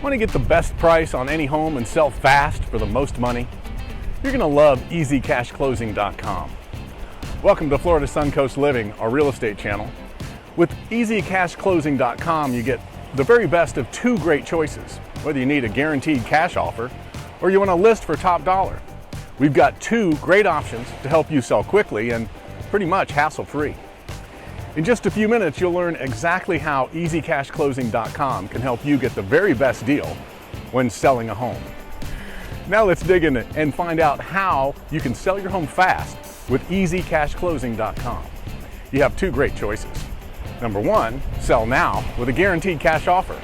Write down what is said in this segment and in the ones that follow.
Want to get the best price on any home and sell fast for the most money? You're going to love EasyCashClosing.com. Welcome to Florida Suncoast Living, our real estate channel. With EasyCashClosing.com, you get the very best of two great choices, whether you need a guaranteed cash offer or you want to list for top dollar. We've got two great options to help you sell quickly and pretty much hassle-free. In just a few minutes, you'll learn exactly how EasyCashClosing.com can help you get the very best deal when selling a home. Now let's dig in and find out how you can sell your home fast with EasyCashClosing.com. You have two great choices. Number one, sell now with a guaranteed cash offer.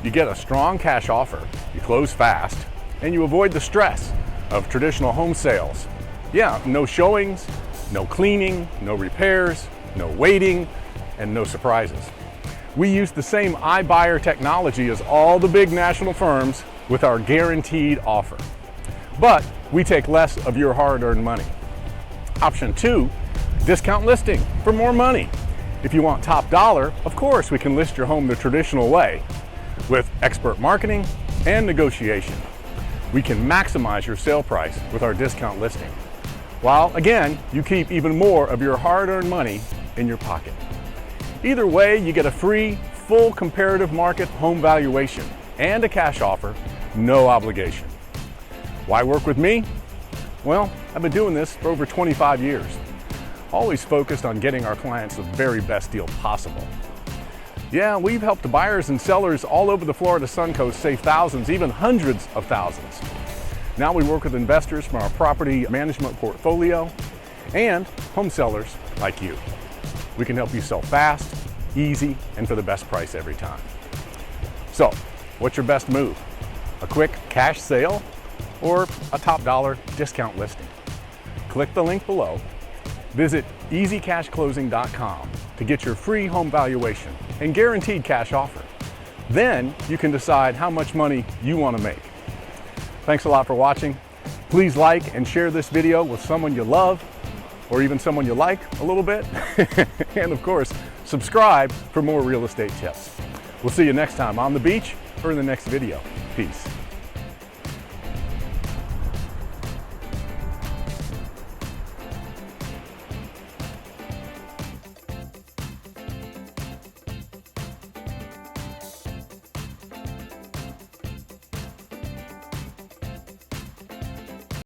You get a strong cash offer, you close fast, and you avoid the stress of traditional home sales. Yeah, no showings, no cleaning, no repairs, no waiting, and no surprises. We use the same iBuyer technology as all the big national firms with our guaranteed offer. But we take less of your hard-earned money. Option two, discount listing for more money. If you want top dollar, of course we can list your home the traditional way with expert marketing and negotiation. We can maximize your sale price with our discount listing, while again, you keep even more of your hard-earned money in your pocket. Either way, you get a free, full comparative market home valuation and a cash offer, no obligation. Why work with me? Well, I've been doing this for over 25 years, always focused on getting our clients the very best deal possible. Yeah, we've helped buyers and sellers all over the Florida Suncoast save thousands, even hundreds of thousands. Now we work with investors from our property management portfolio and home sellers like you. We can help you sell fast, easy, and for the best price every time. So, what's your best move? A quick cash sale or a top dollar discount listing? Click the link below. Visit EasyCashClosing.com to get your free home valuation and guaranteed cash offer. Then you can decide how much money you want to make. Thanks a lot for watching. Please like and share this video with someone you love or even someone you like a little bit. And of course, subscribe for more real estate tips. We'll see you next time on the beach or in the next video. Peace.